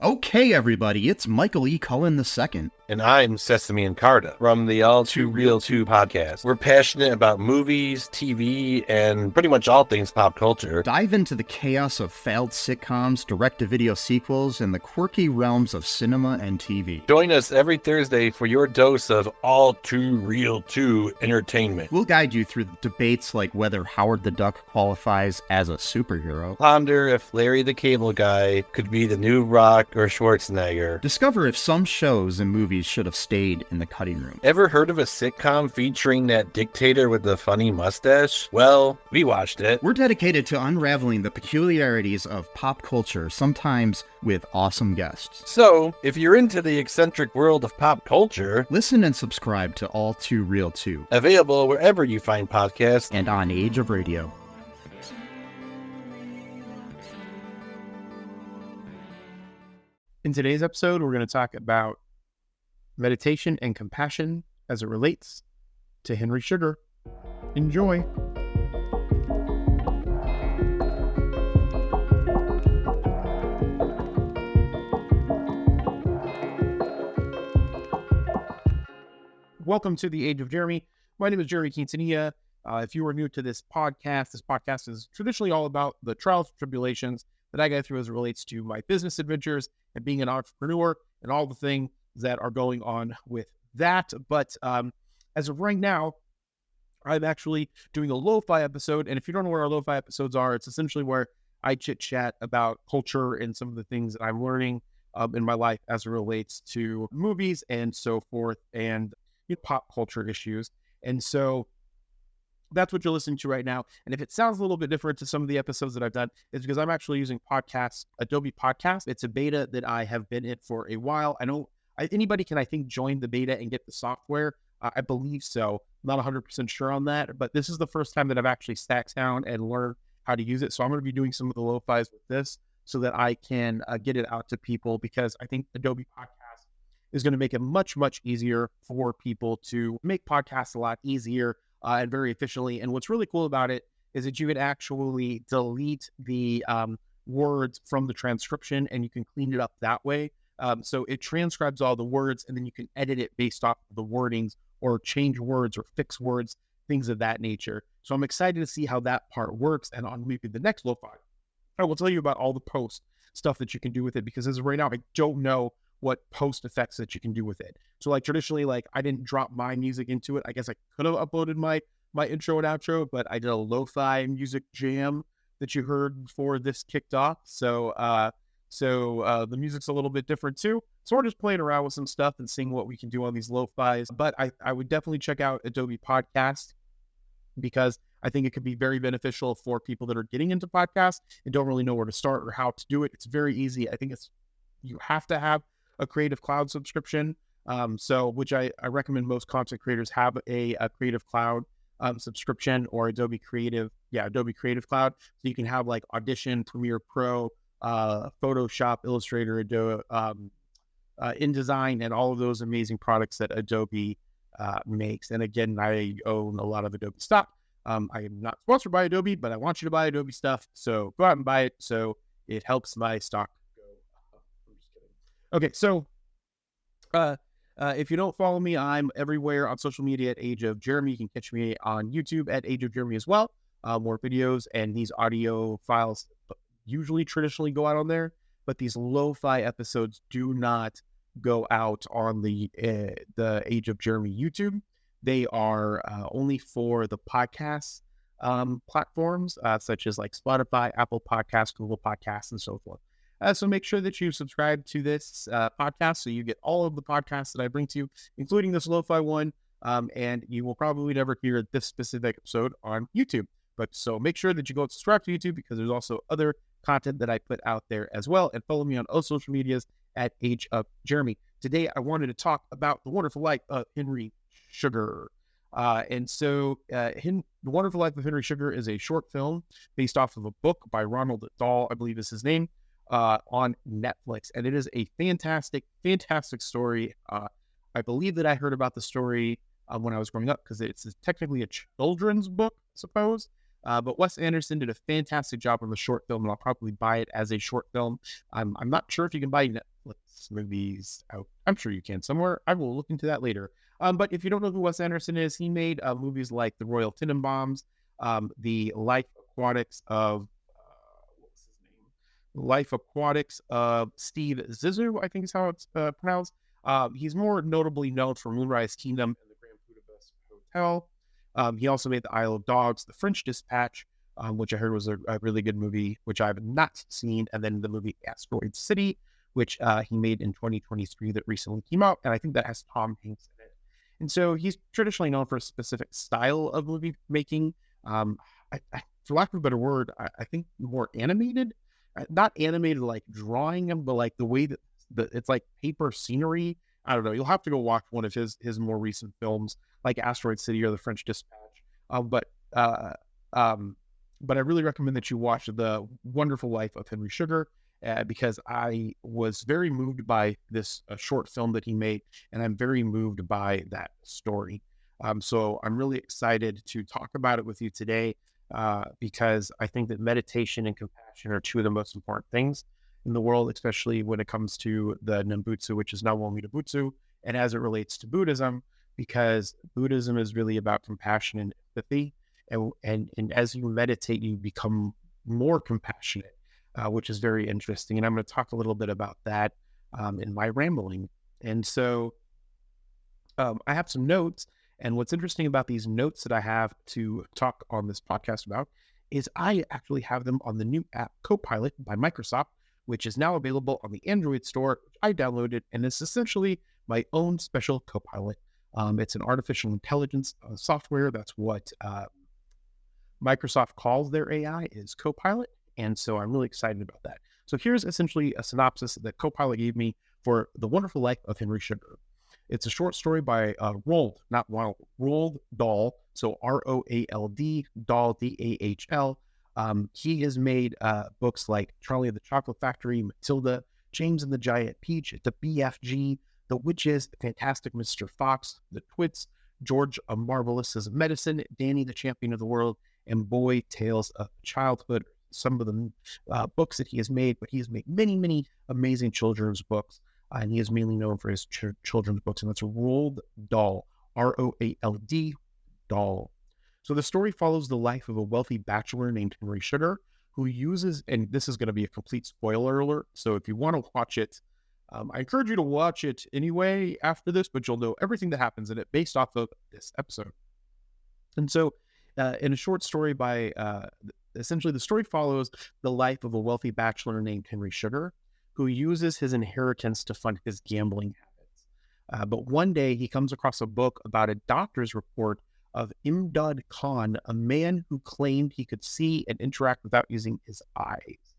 Okay, everybody, it's Michael E. Cullen II. And I'm Sesame and Carta from the All Too Real 2 podcast. We're passionate about movies, TV, and pretty much all things pop culture. Dive into the chaos of failed sitcoms, direct-to-video sequels, and the quirky realms of cinema and TV. Join us every Thursday for your dose of All Too Real 2 entertainment. We'll guide you through debates like whether Howard the Duck qualifies as a superhero. Ponder if Larry the Cable Guy could be the new Rock or Schwarzenegger. Discover if some shows and movies should have stayed in the cutting room. Ever heard of a sitcom featuring that dictator with the funny mustache? Well, we watched it. We're dedicated to unraveling the peculiarities of pop culture, sometimes with awesome guests. So, if you're into the eccentric world of pop culture, listen and subscribe to All Too Real 2. Available wherever you find podcasts and on Age of Radio. In today's episode, we're going to talk about meditation and compassion as it relates to Henry Sugar. Enjoy. Welcome to the Age of Jeremy. My name is Jeremy Quintanilla. If you are new to this podcast is traditionally all about the trials and tribulations that I go through as it relates to my business adventures and being an entrepreneur and all the things that are going on with that. But as of right now, I'm actually doing a LoFi episode. And if you don't know what our LoFi episodes are, it's essentially where I chit chat about culture and some of the things that I'm learning in my life as it relates to movies and so forth and pop culture issues. And so that's what you're listening to right now. And if it sounds a little bit different to some of the episodes that I've done, it's because I'm actually using Adobe Podcast. It's a beta that I have been in for a while. I know anybody can, I think, join the beta and get the software. I believe so. I'm not 100% sure on that, but this is the first time that I've actually sat down and learned how to use it. So I'm going to be doing some of the lo-fis with this so that I can get it out to people, because I think Adobe Podcast is going to make it much, much easier for people to make podcasts a lot easier and very efficiently. And what's really cool about it is that you can actually delete the words from the transcription and you can clean it up that way. So it transcribes all the words and then you can edit it based off of the wordings or change words or fix words, things of that nature. So I'm excited to see how that part works. And on maybe the next lo-fi, I will tell you about all the post stuff that you can do with it, because as of right now, I don't know what post effects that you can do with it. So like traditionally, like I didn't drop my music into it. I guess I could have uploaded my intro and outro, but I did a lo-fi music jam that you heard before this kicked off. So the music's a little bit different too. So we're just playing around with some stuff and seeing what we can do on these lo-fis. But I would definitely check out Adobe Podcast, because I think it could be very beneficial for people that are getting into podcasts and don't really know where to start or how to do it. It's very easy. I think you have to have a Creative Cloud subscription, which I recommend most content creators have a Creative Cloud subscription, or Adobe Creative Cloud. So you can have like Audition, Premiere Pro, Photoshop, Illustrator, Adobe, InDesign, and all of those amazing products that Adobe makes. And again, I own a lot of Adobe stock. I am not sponsored by Adobe, but I want you to buy Adobe stuff. So go out and buy it so it helps my stock go up. I'm just kidding. Okay, so if you don't follow me, I'm everywhere on social media at Age of Jeremy. You can catch me on YouTube at Age of Jeremy as well. More videos, and these audio files usually traditionally go out on there, but these lo-fi episodes do not go out on the Age of Jeremy YouTube. They are only for the podcast platforms, such as like Spotify, Apple Podcasts, Google Podcasts, and so forth. So make sure that you subscribe to this podcast so you get all of the podcasts that I bring to you, including this lo-fi one, and you will probably never hear this specific episode on YouTube. But so make sure that you go and subscribe to YouTube, because there's also other content that I put out there as well. And follow me on all social medias at Age of Jeremy. Today, I wanted to talk about The Wonderful Life of Henry Sugar. The Wonderful Life of Henry Sugar is a short film based off of a book by Ronald Dahl, I believe is his name, on Netflix. And it is a fantastic, fantastic story. I believe that I heard about the story when I was growing up, because it's technically a children's book, I suppose. But Wes Anderson did a fantastic job on the short film, and I'll probably buy it as a short film. I'm not sure if you can buy Netflix movies out. I'm sure you can somewhere. I will look into that later. But if you don't know who Wes Anderson is, he made movies like The Royal Tenenbaums, The Life Aquatics of what was his name? Life Aquatics of Steve Zissou, I think is how it's pronounced. He's more notably known for Moonrise Kingdom and the Grand Budapest Hotel. He also made The Isle of Dogs, The French Dispatch, which I heard was a really good movie, which I have not seen, and then the movie Asteroid City, which he made in 2023 that recently came out, and I think that has Tom Hanks in it. And so he's traditionally known for a specific style of movie making. For lack of a better word, I think more animated, not animated like drawing them, but like the way that it's like paper scenery. I don't know. You'll have to go watch one of his more recent films, like Asteroid City or The French Dispatch. But I really recommend that you watch The Wonderful Life of Henry Sugar, because I was very moved by this short film that he made, and I'm very moved by that story. So I'm really excited to talk about it with you today, because I think that meditation and compassion are two of the most important things in the world, especially when it comes to the Nembutsu, which is Nawomi Butsu, and as it relates to Buddhism, because Buddhism is really about compassion and empathy. And as you meditate, you become more compassionate, which is very interesting. And I'm going to talk a little bit about that in my rambling. And so I have some notes. And what's interesting about these notes that I have to talk on this podcast about is I actually have them on the new app Copilot by Microsoft, which is now available on the Android store, which I downloaded, and it's essentially my own special Copilot. It's an artificial intelligence software. That's what Microsoft calls their AI, is Copilot. And so I'm really excited about that. So here's essentially a synopsis that Copilot gave me for The Wonderful Life of Henry Sugar. It's a short story by Roald Dahl, so R-O-A-L-D, Dahl, D-A-H-L. He has made books like Charlie and the Chocolate Factory, Matilda, James and the Giant Peach, The BFG, The Witches, Fantastic Mr. Fox, The Twits, George a Marvelous as Medicine, Danny the Champion of the World, and Boy Tales of Childhood. Some of the books that he has made, but he has made many, many amazing children's books, and he is mainly known for his children's books, and that's Roald Dahl, R-O-A-L-D, Dahl. So the story follows the life of a wealthy bachelor named Henry Sugar, who uses, and this is going to be a complete spoiler alert, so if you want to watch it, I encourage you to watch it anyway after this, but you'll know everything that happens in it based off of this episode. And so in a short story by, essentially the story follows the life of a wealthy bachelor named Henry Sugar, who uses his inheritance to fund his gambling habits. But one day he comes across a book about a doctor's report of Imdad Khan, a man who claimed he could see and interact without using his eyes.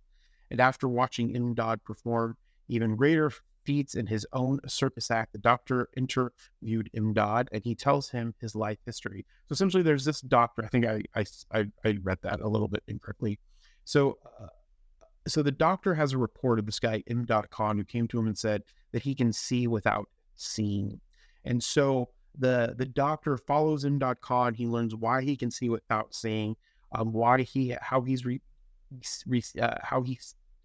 And after watching Imdad perform even greater feats in his own circus act, the doctor interviewed Imdad, and he tells him his life history. So essentially there's this doctor, I think I read that a little bit incorrectly. So the doctor has a report of this guy, Imdad Khan, who came to him and said that he can see without seeing. And so the doctor follows Imdad Khan. He learns why he can see without seeing, how he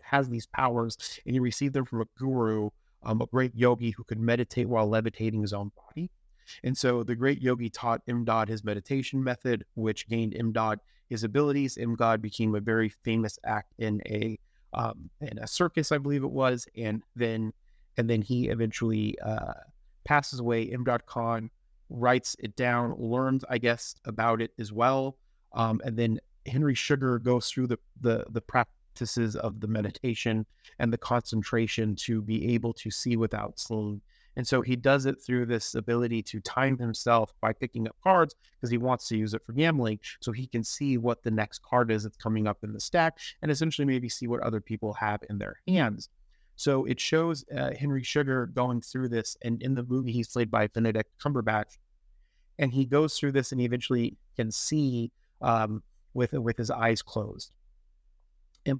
has these powers, and he received them from a guru, a great yogi who could meditate while levitating his own body. And so the great yogi taught Imdad his meditation method, which gained Imdad his abilities. Imdad became a very famous act in a circus, I believe it was, and then he eventually passes away. Imdad Khan writes it down, learns, I guess, about it as well, and then Henry Sugar goes through the practices of the meditation and the concentration to be able to see without seeing. And so he does it through this ability to time himself by picking up cards, because he wants to use it for gambling, so he can see what the next card is that's coming up in the stack, and essentially maybe see what other people have in their hands. So it shows Henry Sugar going through this, and in the movie he's played by Benedict Cumberbatch, and he goes through this and he eventually can see with his eyes closed.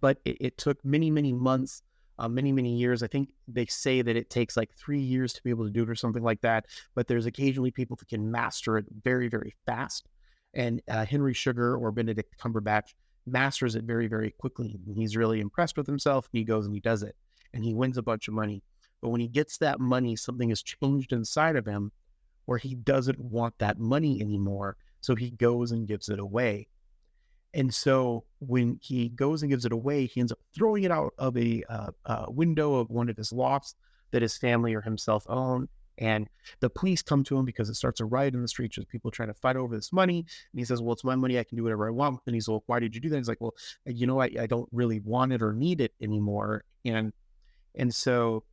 But it took many, many months, many years. I think they say that it takes like 3 years to be able to do it or something like that. But there's occasionally people that can master it very, very fast. And Henry Sugar, or Benedict Cumberbatch, masters it very, very quickly. And he's really impressed with himself. And he goes and he does it. And he wins a bunch of money. But when he gets that money, something has changed inside of him where he doesn't want that money anymore. So he goes and gives it away. And so when he goes and gives it away, he ends up throwing it out of a window of one of his lofts that his family or himself own. And the police come to him because it starts a riot in the streets with people trying to fight over this money. And he says, well, it's my money. I can do whatever I want. And he's like, why did you do that? He's like, well, I don't really want it or need it anymore. And so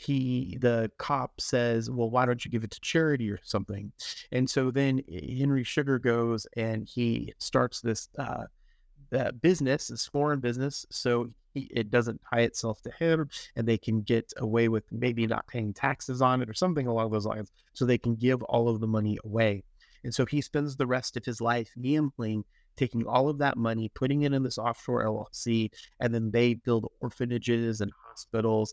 the cop says, well, why don't you give it to charity or something? And so then Henry Sugar goes and he starts this business, this foreign business. So it doesn't tie itself to him, and they can get away with maybe not paying taxes on it or something along those lines. So they can give all of the money away. And so he spends the rest of his life gambling, taking all of that money, putting it in this offshore LLC, and then they build orphanages and hospitals,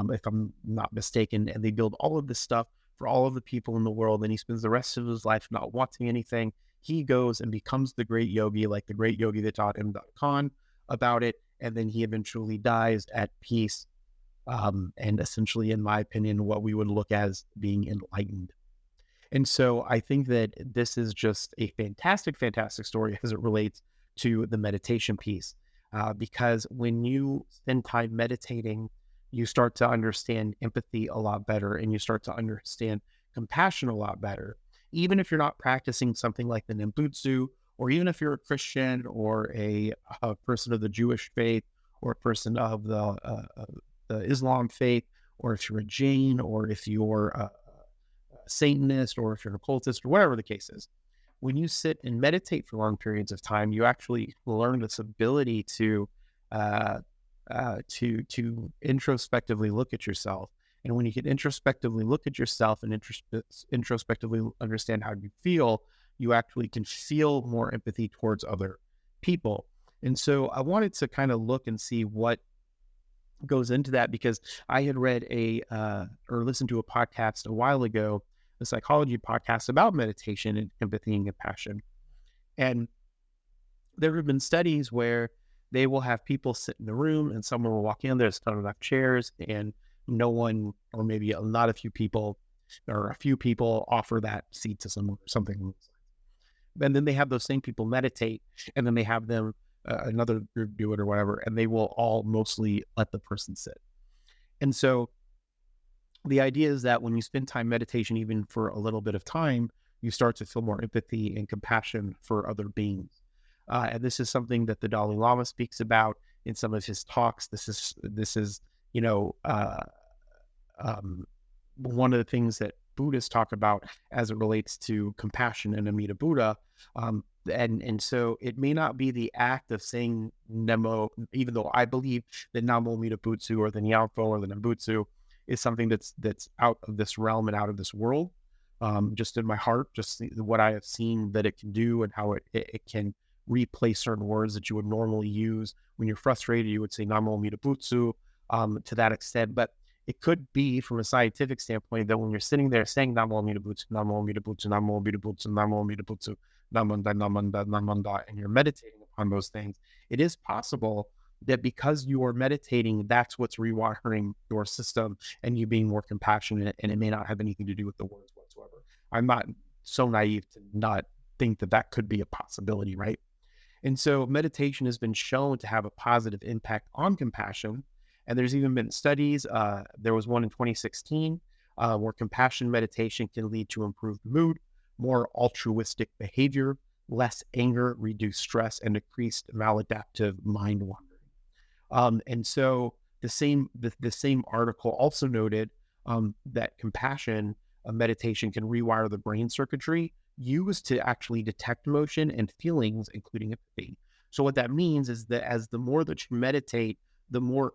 if I'm not mistaken, and they build all of this stuff for all of the people in the world. And he spends the rest of his life not wanting anything. He goes and becomes the great yogi, like the great yogi that taught him Khan about it, and then he eventually dies at peace, and essentially, in my opinion, what we would look as being enlightened. And so I think that this is just a fantastic, fantastic story as it relates to the meditation piece, because when you spend time meditating, you start to understand empathy a lot better, and you start to understand compassion a lot better. Even if you're not practicing something like the Nembutsu, or even if you're a Christian or a person of the Jewish faith, or a person of the Islam faith, or if you're a Jain, or if you're a Satanist, or if you're an occultist, or whatever the case is, when you sit and meditate for long periods of time, you actually learn this ability to introspectively look at yourself. And when you can introspectively look at yourself and introspectively understand how you feel, you actually can feel more empathy towards other people. And so I wanted to kind of look and see what goes into that, because I had read or listened to a podcast a while ago, a psychology podcast about meditation and empathy and compassion. And there have been studies where they will have people sit in the room and someone will walk in, there's not enough chairs, and no one, or maybe not a few people, or a few people offer that seat to someone or something. And then they have those same people meditate, and then they have them, another group do it or whatever, and they will all mostly let the person sit. And so the idea is that when you spend time meditation, even for a little bit of time, you start to feel more empathy and compassion for other beings. And this is something that the Dalai Lama speaks about in some of his talks. This is one of the things that Buddhists talk about as it relates to compassion and Amida Buddha. And so it may not be the act of saying Nemo, even though I believe that Namo Amida Butsu or the Nyampo or the Nembutsu is something that's out of this realm and out of this world. Just in my heart, just what I have seen that it can do, and how it can replace certain words that you would normally use when you're frustrated. You would say Namo Amida Butsu to that extent, but it could be from a scientific standpoint that when you're sitting there saying Namo Amida Butsu, Namo Amida Butsu, Namo Amida Butsu, Namo Amida Butsu, Namanda, Namanda, Namanda, and you're meditating upon those things, it is possible that because you are meditating, that's what's rewiring your system and you being more compassionate, and it may not have anything to do with the words whatsoever. I'm not so naive to not think that that could be a possibility, right? And so meditation has been shown to have a positive impact on compassion. And there's even been studies, there was one in 2016, where compassion meditation can lead to improved mood, more altruistic behavior, less anger, reduced stress, and decreased maladaptive mind wandering. And so the same article also noted that compassion meditation can rewire the brain circuitry used to actually detect emotion and feelings, including empathy. So what that means is that as the more that you meditate, the more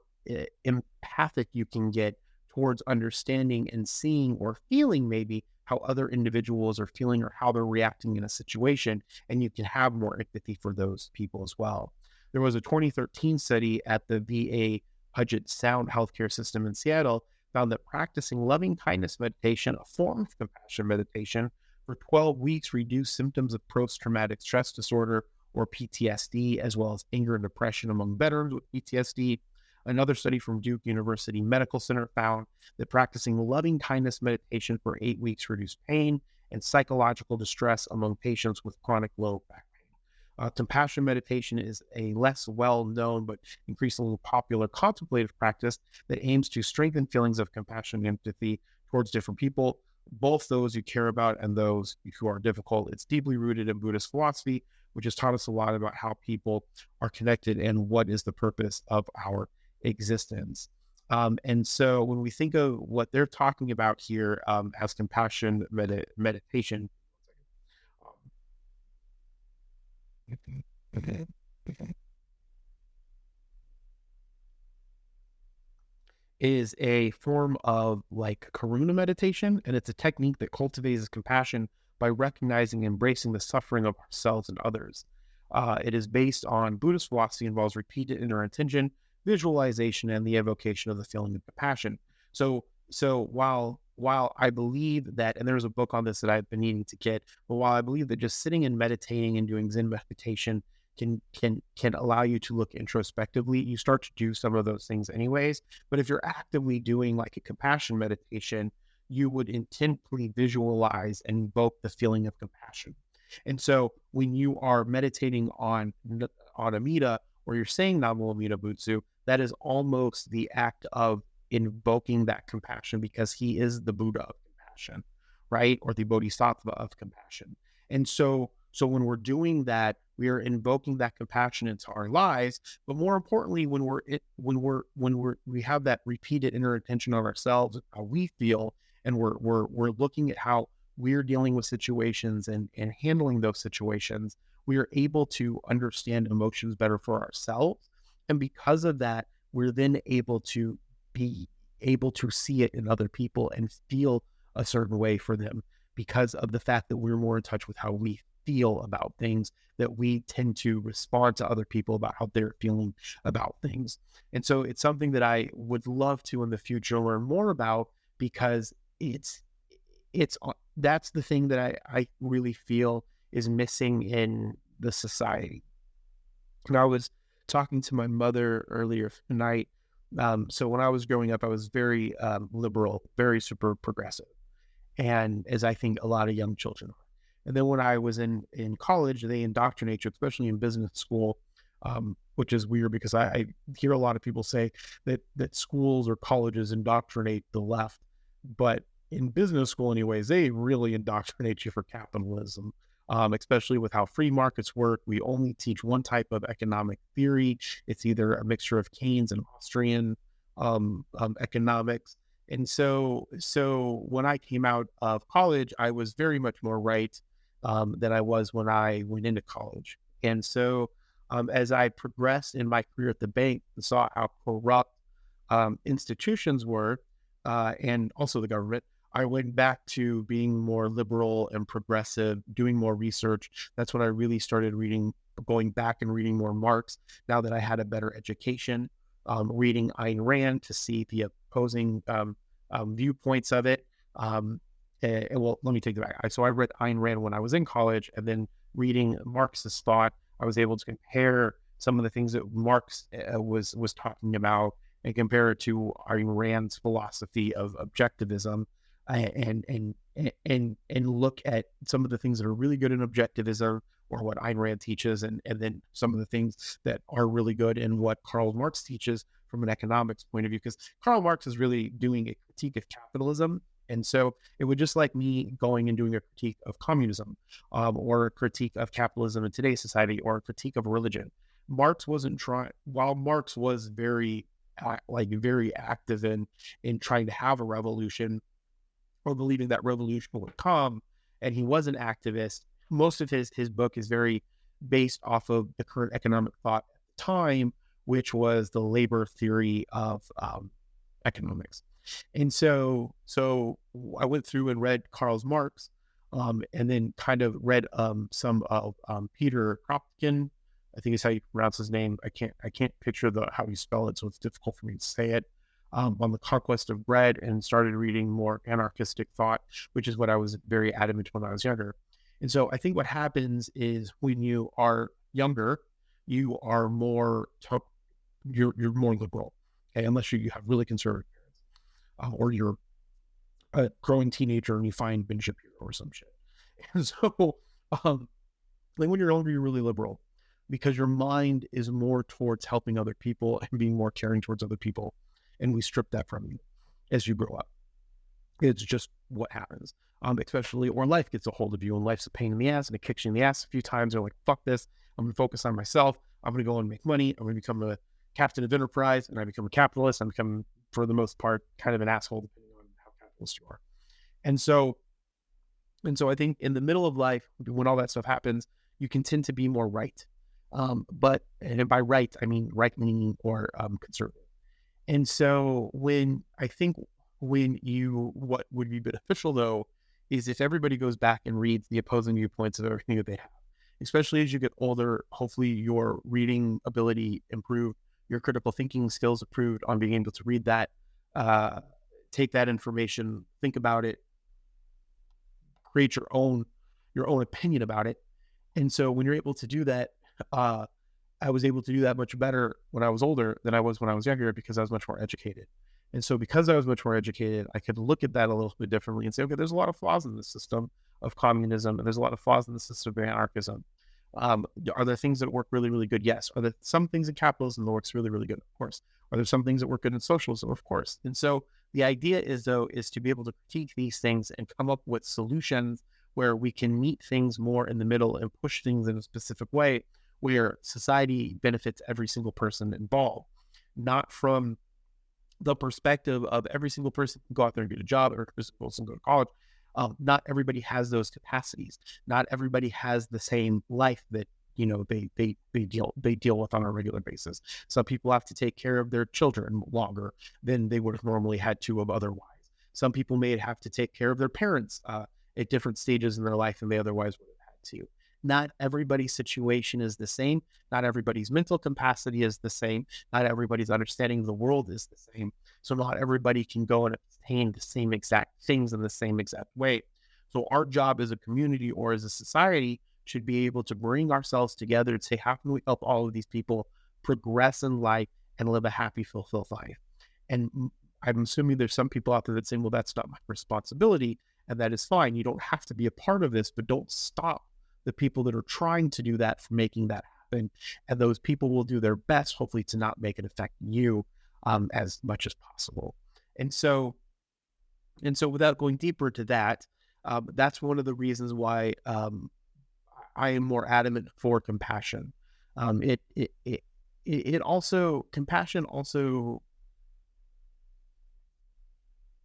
empathic you can get towards understanding and seeing or feeling maybe how other individuals are feeling or how they're reacting in a situation, and you can have more empathy for those people as well. There was a 2013 study at the VA Puget Sound healthcare system in Seattle found that practicing loving kindness meditation, a form of compassion meditation, for 12 weeks reduced symptoms of post-traumatic stress disorder or PTSD, as well as anger and depression among veterans with PTSD. Another study from Duke University Medical Center found that practicing loving kindness meditation for 8 weeks reduced pain and psychological distress among patients with chronic low back pain. Compassion meditation is a less well-known but increasingly popular contemplative practice that aims to strengthen feelings of compassion and empathy towards different people, both those you care about and those who are difficult. It's deeply rooted in Buddhist philosophy, which has taught us a lot about how people are connected and what is the purpose of our existence. And so when we think of what they're talking about here as compassion meditation, is a form of like karuna meditation, and it's a technique that cultivates compassion by recognizing and embracing the suffering of ourselves and others. It is based on Buddhist philosophy, involves repeated inner intention, visualization, and the evocation of the feeling of compassion. So while I believe that, and there's a book on this that I've been needing to get, but while I believe that just sitting and meditating and doing Zen meditation can allow you to look introspectively, you start to do some of those things anyways. But if you're actively doing like a compassion meditation, you would intently visualize and invoke the feeling of compassion. And so when you are meditating on Amida, or you're saying Namo Amida Butsu, that is almost the act of invoking that compassion, because he is the Buddha of compassion, right? Or the Bodhisattva of compassion. And so when we're doing that, we are invoking that compassion into our lives. But more importantly, when we have that repeated inner attention on ourselves, how we feel, and we're looking at how we're dealing with situations and handling those situations, we are able to understand emotions better for ourselves. And because of that, we're then able to be able to see it in other people and feel a certain way for them, because of the fact that we're more in touch with how we feel about things, that we tend to respond to other people about how they're feeling about things. And so it's something that I would love to in the future learn more about, because that's the thing that I really feel is missing in the society. And I was talking to my mother earlier tonight. So when I was growing up, I was very liberal, very super progressive, and as I think a lot of young children are. And then when I was in college, they indoctrinate you, especially in business school, which is weird because I hear a lot of people say that schools or colleges indoctrinate the left, but in business school anyways, they really indoctrinate you for capitalism, especially with how free markets work. We only teach one type of economic theory. It's either a mixture of Keynes and Austrian economics. And so when I came out of college, I was very much more right than I was when I went into college. And so as I progressed in my career at the bank and saw how corrupt institutions were, and also the government, I went back to being more liberal and progressive, doing more research. That's when I really started going back and reading more Marx, now that I had a better education, reading Ayn Rand to see the opposing viewpoints of it. Well, let me take that back. So I read Ayn Rand when I was in college, and then reading Marxist thought, I was able to compare some of the things that Marx was talking about and compare it to Ayn Rand's philosophy of objectivism, and look at some of the things that are really good in objectivism, or what Ayn Rand teaches, and then some of the things that are really good in what Karl Marx teaches from an economics point of view, because Karl Marx is really doing a critique of capitalism. And so it would just like me going and doing a critique of communism, or a critique of capitalism in today's society, or a critique of religion. Marx wasn't trying, while Marx was very active in trying to have a revolution, or believing that revolution would come, and he was an activist. Most of his book is very based off of the current economic thought at the time, which was the labor theory of economics. And so I went through and read Karl Marx, and then kind of read some of Peter Kropotkin, I think is how you pronounce his name. I can't picture how you spell it, so it's difficult for me to say it. On the conquest of bread, and started reading more anarchistic thought, which is what I was very adamant when I was younger. And so I think what happens is when you are younger, you are more you're more liberal. Okay, unless you have really conservative parents, or you're a growing teenager and you find Ben Shapiro or some shit. And so, like when you're older, you're really liberal because your mind is more towards helping other people and being more caring towards other people. And we strip that from you as you grow up. It's just what happens. Especially, or life gets a hold of you and life's a pain in the ass and it kicks you in the ass a few times. You're like, fuck this. I'm going to focus on myself. I'm going to go and make money. I'm going to become a captain of enterprise, and I become a capitalist. I'm become, for the most part, kind of an asshole depending on how capitalist you are. And so I think in the middle of life, when all that stuff happens, you can tend to be more right. And by right, I mean right-leaning or conservative. And so what would be beneficial though, is if everybody goes back and reads the opposing viewpoints of everything that they have, especially as you get older. Hopefully your reading ability improved, your critical thinking skills improved on being able to read that, take that information, think about it, create your own opinion about it. And so when you're able to do that, I was able to do that much better when I was older than I was when I was younger because I was much more educated. And so because I was much more educated, I could look at that a little bit differently and say, okay, there's a lot of flaws in the system of communism, and there's a lot of flaws in the system of anarchism. Are there things that work really, really good? Yes. Are there some things in capitalism that works really, really good? Of course. Are there some things that work good in socialism? Of course. And so the idea is to be able to critique these things and come up with solutions where we can meet things more in the middle and push things in a specific way where society benefits every single person involved, not from the perspective of every single person can go out there and get a job, every person go to college. Not everybody has those capacities. Not everybody has the same life that they deal with on a regular basis. Some people have to take care of their children longer than they would have normally had to have otherwise. Some people may have to take care of their parents at different stages in their life than they otherwise would have had to. Not everybody's situation is the same. Not everybody's mental capacity is the same. Not everybody's understanding of the world is the same. So not everybody can go and obtain the same exact things in the same exact way. So our job as a community or as a society should be able to bring ourselves together and say, how can we help all of these people progress in life and live a happy, fulfilled life? And I'm assuming there's some people out there that say, well, that's not my responsibility. And that is fine. You don't have to be a part of this, but don't stop the people that are trying to do that from making that happen. And those people will do their best, hopefully, to not make it affect you as much as possible. And so without going deeper to that, that's one of the reasons why I am more adamant for compassion. Compassion also,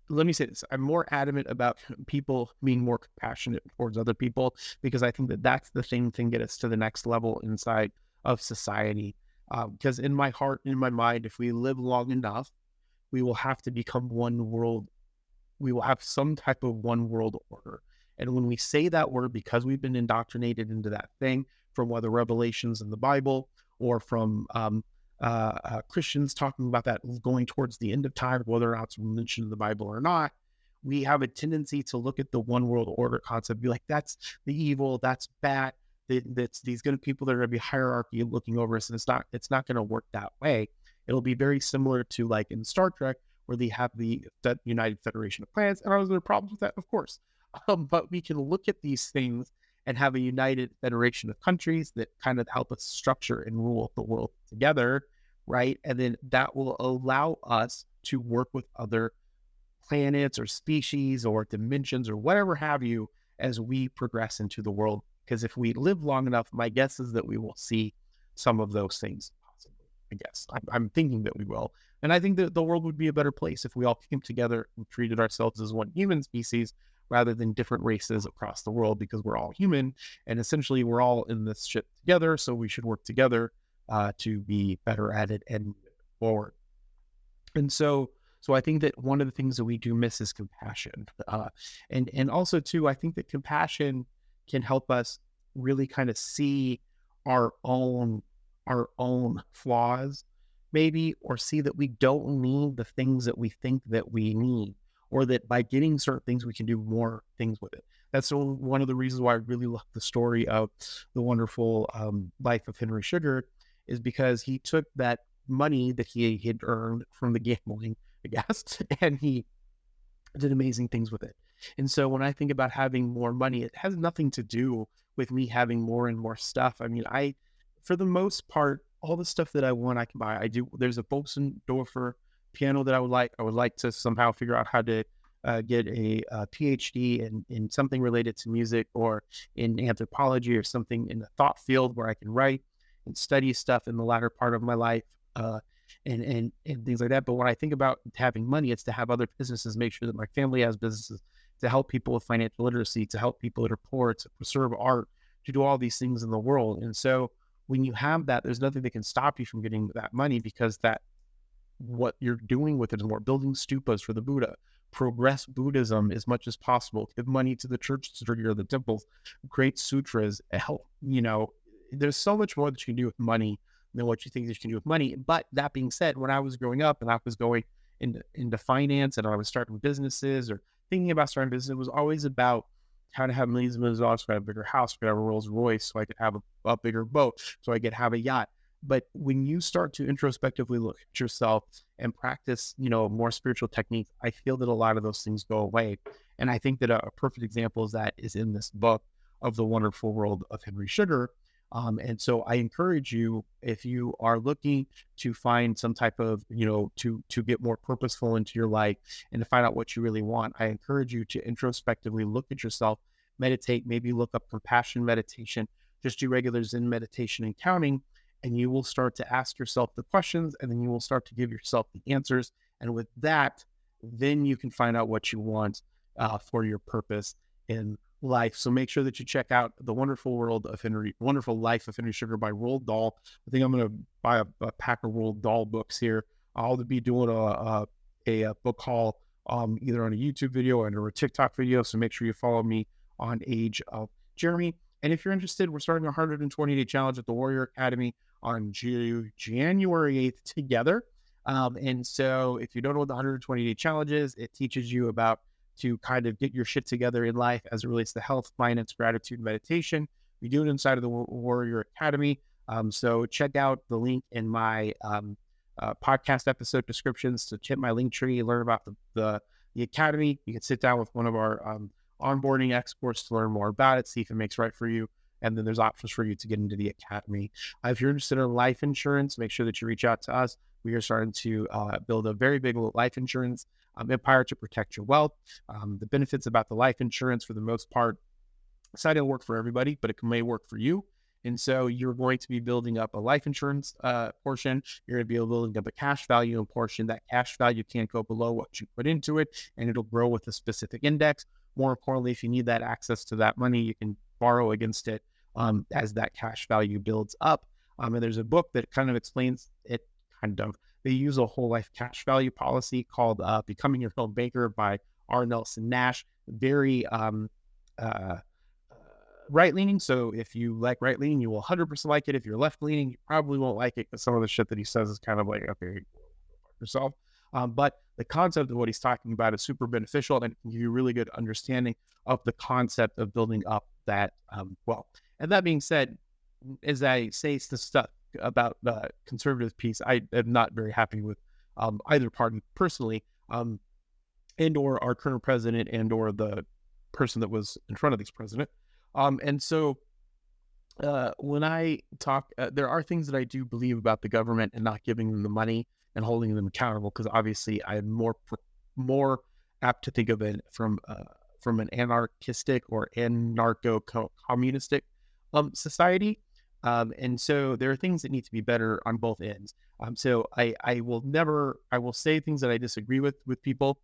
let me say this, I'm more adamant about people being more compassionate towards other people because I think that that's the thing that get us to the next level inside of society. Because in my heart, in my mind, if we live long enough, we will have to become one world. We will have some type of one world order. And when we say that word, because we've been indoctrinated into that thing from whether revelations in the Bible or from Christians talking about that going towards the end of time, whether or not it's mentioned in the Bible or not, we have a tendency to look at the one world order concept, be like, that's the evil, that's bad, that's these good people that are going to be hierarchy looking over us, and it's not going to work that way. It'll be very similar to like in Star Trek, where they have the United Federation of Planets, and are there problems with that? Of course. But we can look at these things and have a united federation of countries that kind of help us structure and rule the world together, right? And then that will allow us to work with other planets or species or dimensions or whatever have you as we progress into the world. Because if we live long enough, my guess is that we will see some of those things possibly, I guess. I'm thinking that we will. And I think that the world would be a better place if we all came together and treated ourselves as one human species rather than different races across the world, because we're all human and essentially we're all in this shit together. So we should work together to be better at it and move forward. And so I think that one of the things that we do miss is compassion. And also too, I think that compassion can help us really kind of see our own flaws maybe, or see that we don't need the things that we think that we need, or that by getting certain things, we can do more things with it. That's one of the reasons why I really love the story of the wonderful life of Henry Sugar, is because he took that money that he had earned from the gambling, I guess, and he did amazing things with it. And so when I think about having more money, it has nothing to do with me having more and more stuff. I mean, for the most part, all the stuff that I want, I can buy. I do. There's a Bosendorfer piano that I would like. I would like to somehow figure out how to get a PhD in something related to music or in anthropology or something in the thought field where I can write and study stuff in the latter part of my life. And things like that. But when I think about having money, it's to have other businesses, make sure that my family has businesses, to help people with financial literacy, to help people that are poor, to preserve art, to do all these things in the world. And so when you have that, there's nothing that can stop you from getting that money, because that what you're doing with it is more building stupas for the Buddha, progress Buddhism as much as possible, give money to the churches or the temples, create sutras, help, there's so much more that you can do with money than what you think that you can do with money. But that being said, when I was growing up and I was going into finance and I was starting businesses or thinking about starting business, it was always about how to have millions and millions of dollars, so I have a bigger house, so I could have a Rolls Royce, so I could have a bigger boat, so I could have a yacht. But when you start to introspectively look at yourself and practice, more spiritual techniques, I feel that a lot of those things go away. And I think that a perfect example of that is in this book of The Wonderful World of Henry Sugar. And so I encourage you, if you are looking to find some type of, to get more purposeful into your life and to find out what you really want, I encourage you to introspectively look at yourself, meditate, maybe look up compassion meditation, just do regular Zen meditation and counting, and you will start to ask yourself the questions, and then you will start to give yourself the answers. And with that, then you can find out what you want for your purpose in life. So make sure that you check out The Wonderful Life of Henry Sugar by Roald Dahl. I think I'm going to buy a pack of Roald Dahl books here. I'll be doing a book haul either on a YouTube video or a TikTok video. So make sure you follow me on Age of Jeremy. And if you're interested, we're starting a 120-day challenge at the Warrior Academy on January 8th together. And so if you don't know what the 120-day challenge is, it teaches you about to kind of get your shit together in life as it relates to health, finance, gratitude, meditation. We do it inside of the Warrior Academy. So check out the link in my podcast episode descriptions to hit my link tree, learn about the Academy. You can sit down with one of our onboarding experts to learn more about it, see if it makes right for you. And then there's options for you to get into the Academy. If you're interested in life insurance, make sure that you reach out to us. We are starting to build a very big life insurance empire to protect your wealth. The benefits about the life insurance, for the most part, decided to work for everybody, but it may work for you. And so you're going to be building up a life insurance portion. You're going to be building up a cash value portion. That cash value can't go below what you put into it, and it'll grow with a specific index. More importantly, if you need that access to that money, you can borrow against it as that cash value builds up. And there's a book that kind of explains it, They use a whole life cash value policy called Becoming Your Own Banker by R. Nelson Nash. Very right-leaning. So if you like right-leaning, you will 100% like it. If you're left-leaning, you probably won't like it, because some of the shit that he says is kind of like, okay, yourself. But the concept of what he's talking about is super beneficial and can give you a really good understanding of the concept of building up that wealth. And that being said, as I say the stuff about the conservative piece, I am not very happy with either party personally, and or our current president and or the person that was in front of this president. And so when I talk, there are things that I do believe about the government and not giving them the money and holding them accountable, because obviously I'm more apt to think of it from an anarchistic or anarcho-communistic society. And so there are things that need to be better on both ends. So I will say things that I disagree with people,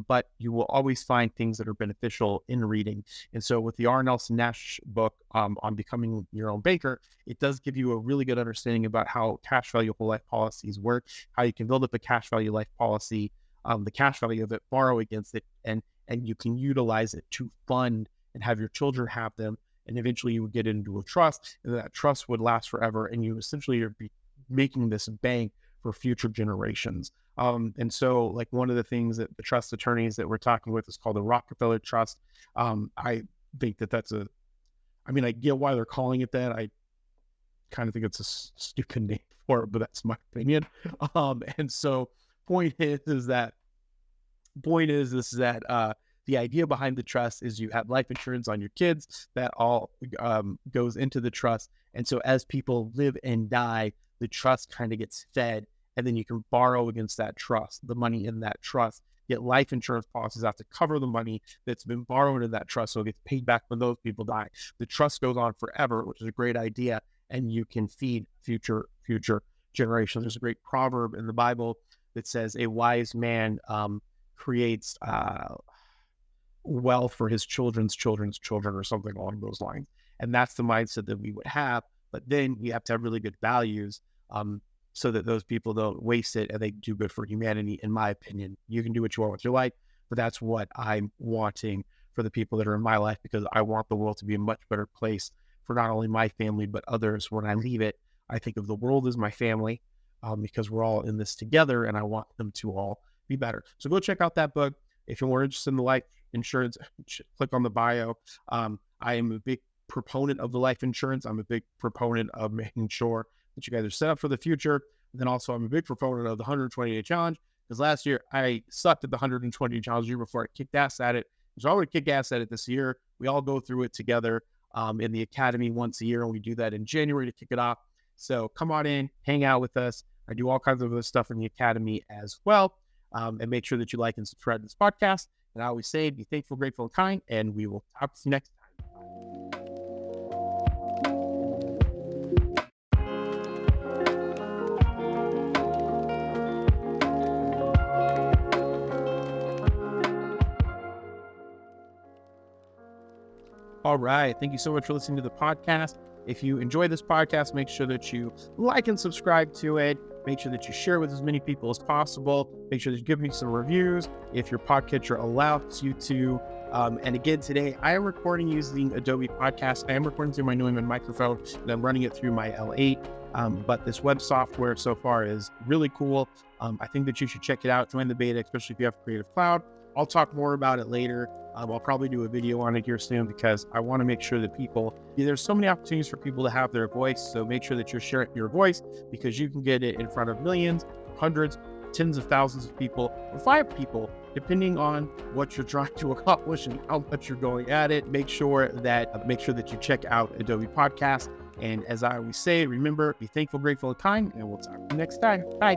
but you will always find things that are beneficial in reading. And so with the R. Nelson Nash book on Becoming Your Own Banker, it does give you a really good understanding about how cash value whole life policies work, how you can build up a cash value life policy, the cash value of it, borrow against it, and you can utilize it to fund and have your children have them. And eventually you would get into a trust, and that trust would last forever. And you essentially are making this bank for future generations. And so like one of the things that the trust attorneys that we're talking with is called the Rockefeller Trust. I think that I get why they're calling it that. kind of think it's a stupid name for it, but that's my opinion. And so point is that the idea behind the trust is you have life insurance on your kids that all goes into the trust. And so as people live and die, the trust kind of gets fed, and then you can borrow against that trust, the money in that trust. Yet life insurance policies have to cover the money that's been borrowed in that trust, so it gets paid back when those people die. The trust goes on forever, which is a great idea, and you can feed future generations. There's a great proverb in the Bible that says a wise man creates wealth for his children's children's children, or something along those lines. And that's the mindset that we would have. But then we have to have really good values so that those people don't waste it and they do good for humanity, in my opinion. You can do what you want with your life, but that's what I'm wanting for the people that are in my life, because I want the world to be a much better place for not only my family, but others. When I leave it, I think of the world as my family because we're all in this together, and I want them to all be better. So go check out that book. If you're more interested in the life insurance, click on the bio. I am a big proponent of the life insurance. I'm a big proponent of making sure that you guys are set up for the future. And then also I'm a big proponent of the 120-day challenge, because last year I sucked at the 120-day challenge. The year before I kicked ass at it. So I'm going to kick ass at it this year. We all go through it together in the academy once a year, and we do that in January to kick it off. So come on in, hang out with us. I do all kinds of other stuff in the academy as well. And make sure that you like and subscribe to this podcast. And I always say, be thankful, grateful, and kind, and we will talk to you next time. All right. Thank you so much for listening to the podcast. If you enjoy this podcast, make sure that you like and subscribe to it. Make sure that you share with as many people as possible. Make sure that you give me some reviews if your podcatcher allows you to. And again, today I am recording using Adobe Podcast. I am recording through my Neumann microphone, and I'm running it through my L8. But this web software so far is really cool. I think that you should check it out. Join the beta, especially if you have Creative Cloud. I'll talk more about it later. I'll probably do a video on it here soon, because I want to make sure that there's so many opportunities for people to have their voice. So make sure that you're sharing your voice, because you can get it in front of millions, hundreds, tens of thousands of people, or 5 people, depending on what you're trying to accomplish and how much you're going at it. Make sure that you check out Adobe Podcast. And as I always say, remember, be thankful, grateful, and kind, and we'll talk to you next time. Bye.